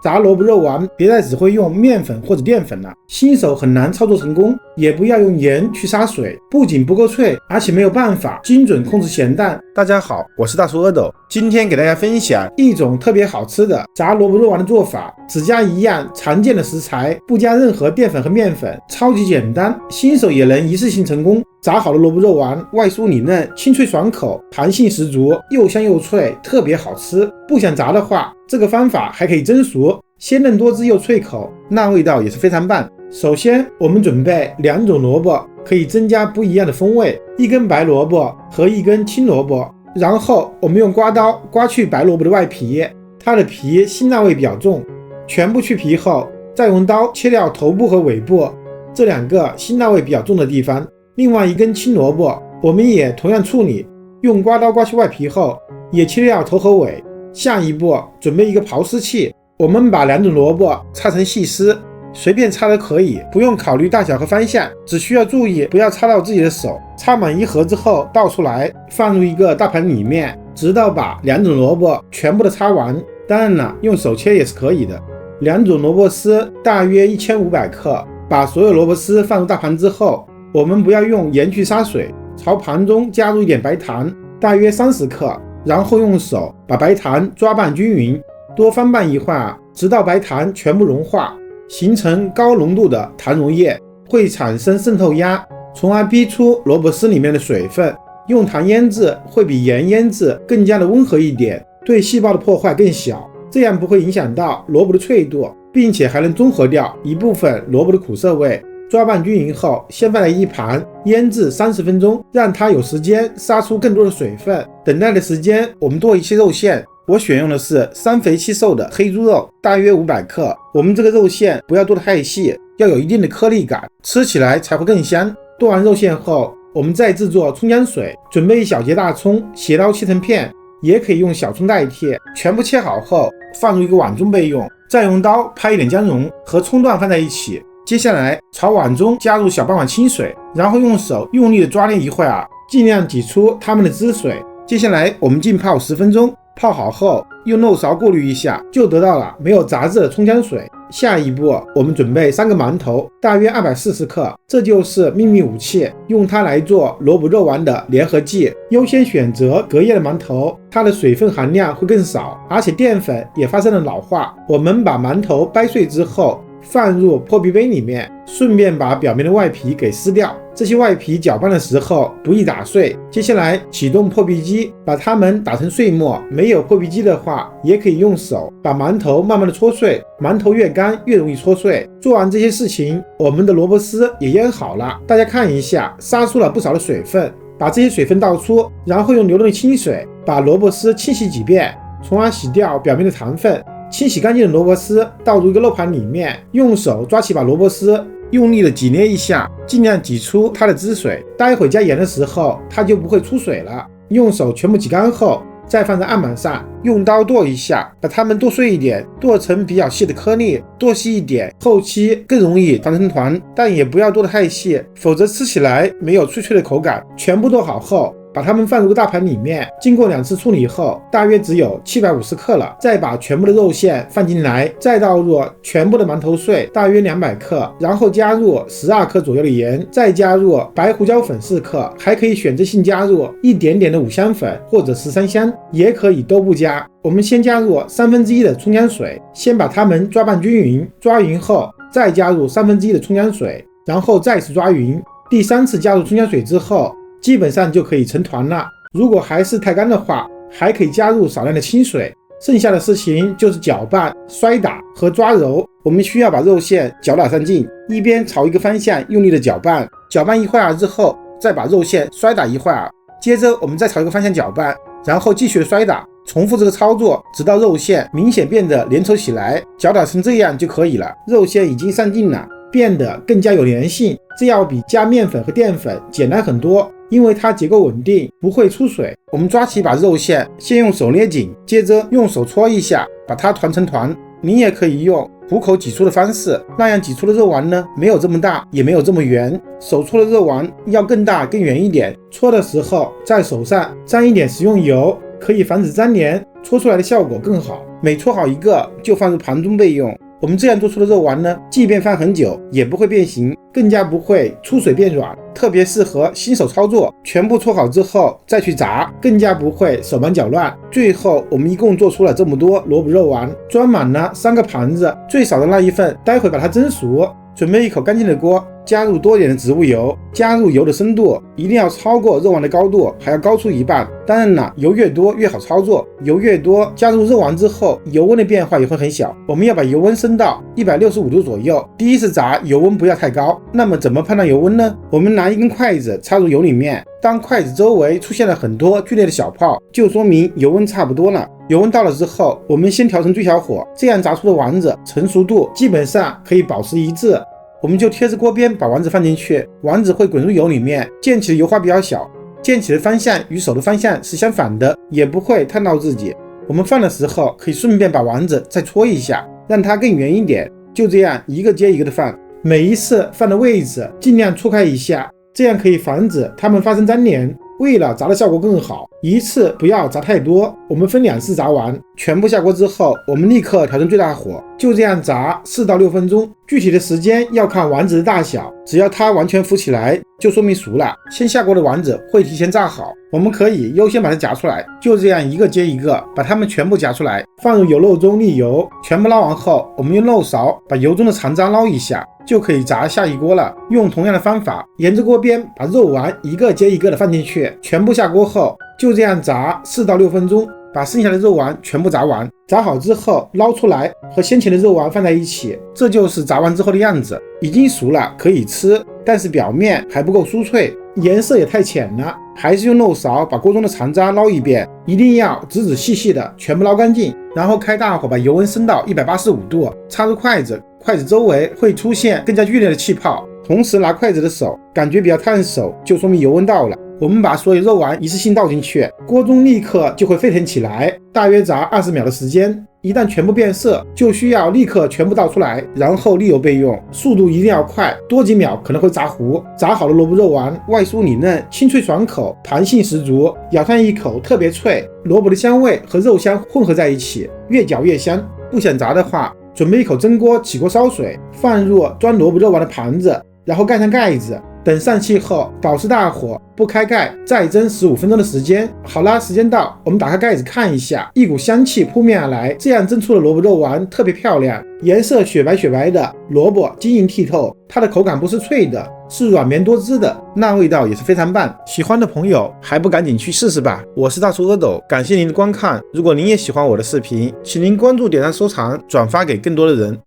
炸萝卜肉丸别再只会用面粉或者淀粉了，新手很难操作成功。也不要用盐去杀水，不仅不够脆，而且没有办法精准控制咸淡。大家好，我是大叔阿斗，今天给大家分享一种特别好吃的炸萝卜肉丸的做法，只加一样常见的食材，不加任何淀粉和面粉，超级简单，新手也能一次性成功。炸好的萝卜肉丸外酥里嫩，清脆爽口，弹性十足，又香又脆，特别好吃。不想炸的话，这个方法还可以蒸熟，鲜嫩多汁又脆口，那味道也是非常棒。首先我们准备2种萝卜，可以增加不一样的风味，一根白萝卜和一根青萝卜。然后我们用刮刀刮去白萝卜的外皮，它的皮辛辣味比较重，全部去皮后，再用刀切掉头部和尾部这2个辛辣味比较重的地方。另外一根青萝卜我们也同样处理，用刮刀刮去外皮后，也切掉头和尾。下一步准备一个刨丝器，我们把2种萝卜擦成细丝，随便擦都可以，不用考虑大小和方向，只需要注意不要擦到自己的手。擦满1盒之后倒出来，放入一个大盘里面，直到把2种萝卜全部的擦完。当然了，用手切也是可以的。2种萝卜丝大约1500克，把所有萝卜丝放入大盘之后，我们不要用盐去杀水，朝盘中加入一点白糖，大约30克，然后用手把白糖抓拌均匀，多翻拌一会儿，直到白糖全部融化，形成高浓度的糖溶液，会产生渗透压，从而逼出萝卜丝里面的水分。用糖腌制会比盐腌制更加的温和一点，对细胞的破坏更小，这样不会影响到萝卜的脆度，并且还能中和掉一部分萝卜的苦涩味。抓拌均匀后，先放在一旁腌制30分钟，让它有时间杀出更多的水分。等待的时间，我们剁一些肉馅，我选用的是3肥7瘦的黑猪肉，大约500克。我们这个肉馅不要剁得太细，要有一定的颗粒感，吃起来才会更香。剁完肉馅后，我们再制作葱姜水，准备1小节大葱，斜刀切成片，也可以用小葱代替。全部切好后，放入一个碗中备用，再用刀拍一点姜蓉和葱段放在一起。接下来朝碗中加入小半碗清水，然后用手用力的抓捏一会儿，尽量挤出它们的汁水。接下来我们浸泡10分钟，泡好后用漏勺过滤一下，就得到了没有杂质的葱姜水。下一步我们准备3个馒头，大约240克，这就是秘密武器，用它来做萝卜肉丸的联合剂。优先选择隔夜的馒头，它的水分含量会更少，而且淀粉也发生了老化。我们把馒头掰碎之后放入破壁杯里面，顺便把表面的外皮给撕掉，这些外皮搅拌的时候不易打碎。接下来启动破壁机，把它们打成碎末。没有破壁机的话，也可以用手把馒头慢慢的搓碎，馒头越干越容易搓碎。做完这些事情，我们的萝卜丝也腌好了，大家看一下，杀出了不少的水分。把这些水分倒出，然后用流动的清水把萝卜丝清洗几遍，从而洗掉表面的糖分。清洗干净的萝卜丝倒入一个漏盘里面，用手抓起把萝卜丝，用力的挤捏一下，尽量挤出它的汁水。待会加盐的时候，它就不会出水了。用手全部挤干后，再放在案板上，用刀剁一下，把它们剁碎一点，剁成比较细的颗粒，剁细一点，后期更容易团成团，但也不要剁得太细，否则吃起来没有脆脆的口感。全部剁好后，把它们放入大盘里面，经过2次处理后，大约只有750克了。再把全部的肉馅放进来，再倒入全部的馒头碎，大约200克，然后加入12克左右的盐，再加入白胡椒粉4克，还可以选择性加入一点点的五香粉或者13香，也可以都不加。我们先加入1/3的葱姜水，先把它们抓拌均匀，抓匀后再加入1/3的葱姜水，然后再次抓匀。第3次加入葱姜水之后，基本上就可以成团了。如果还是太干的话，还可以加入少量的清水。剩下的事情就是搅拌、摔打和抓揉。我们需要把肉馅搅打上劲，一边朝一个方向用力的搅拌，搅拌一会儿之后，再把肉馅摔打一会儿，接着我们再朝一个方向搅拌，然后继续摔打，重复这个操作，直到肉馅明显变得粘稠起来，搅打成这样就可以了。肉馅已经上劲了，变得更加有粘性，这要比加面粉和淀粉简单很多，因为它结构稳定，不会出水。我们抓起把肉馅，先用手捏紧，接着用手搓一下，把它团成团。你也可以用虎口挤出的方式，那样挤出的肉丸呢，没有这么大，也没有这么圆。手搓的肉丸要更大更圆一点，搓的时候在手上沾一点食用油，可以防止粘连，搓出来的效果更好。每搓好一个就放入盘中备用。我们这样做出的肉丸呢，即便放很久也不会变形，更加不会出水变软，特别适合新手操作。全部搓好之后再去炸，更加不会手忙脚乱。最后我们一共做出了这么多萝卜肉丸，装满了3个盘子，最少的那一份待会把它蒸熟。准备一口干净的锅，加入多点的植物油，加入油的深度一定要超过肉丸的高度，还要高出一半。当然了，油越多越好操作，油越多，加入肉丸之后，油温的变化也会很小。我们要把油温升到165度左右。第一次炸油温不要太高。那么怎么判断油温呢？我们拿一根筷子插入油里面，当筷子周围出现了很多剧烈的小泡，就说明油温差不多了。油温到了之后，我们先调成最小火，这样炸出的丸子成熟度基本上可以保持一致。我们就贴着锅边把丸子放进去，丸子会滚入油里面，溅起的油花比较小，溅起的方向与手的方向是相反的，也不会烫到自己。我们放的时候可以顺便把丸子再搓一下，让它更圆一点。就这样一个接一个的放，每一次放的位置尽量错开一下，这样可以防止它们发生粘连。为了炸的效果更好，一次不要炸太多，我们分2次炸完。全部下锅之后，我们立刻调成最大火，就这样炸4到6分钟。具体的时间要看丸子的大小，只要它完全浮起来，就说明熟了。先下锅的丸子会提前炸好，我们可以优先把它夹出来。就这样一个接一个，把它们全部夹出来，放入有漏中沥油。全部捞完后，我们用漏勺把油中的残渣捞一下，就可以炸下一锅了。用同样的方法，沿着锅边把肉丸一个接一个的放进去，全部下锅后，就这样炸4到6分钟，把剩下的肉丸全部炸完。炸好之后捞出来，和先前的肉丸放在一起，这就是炸完之后的样子。已经熟了，可以吃，但是表面还不够酥脆，颜色也太浅了，还是用漏勺把锅中的残渣捞一遍，一定要仔仔细细的全部捞干净。然后开大火把油温升到185度，插入筷子，筷子周围会出现更加剧烈的气泡，同时拿筷子的手感觉比较烫手，就说明油温到了。我们把所有肉丸一次性倒进去，锅中立刻就会沸腾起来，大约炸20秒的时间。一旦全部变色，就需要立刻全部倒出来，然后沥油备用，速度一定要快，多几秒可能会炸糊。炸好的萝卜肉丸外酥里嫩，清脆爽口，弹性十足，咬上一口特别脆，萝卜的香味和肉香混合在一起，越嚼越香。不想炸的话，准备一口蒸锅，起锅烧水，放入装萝卜肉丸的盘子，然后盖上盖子，等上气后保持大火，不开盖，再蒸15分钟的时间。好啦，时间到，我们打开盖子看一下，一股香气扑面而来，这样蒸出的萝卜肉丸特别漂亮，颜色雪白雪白的，萝卜晶莹剔透，它的口感不是脆的，是软绵多汁的，那味道也是非常棒。喜欢的朋友还不赶紧去试试吧。我是大厨阿斗，感谢您的观看。如果您也喜欢我的视频，请您关注、点赞、收藏、转发给更多的人。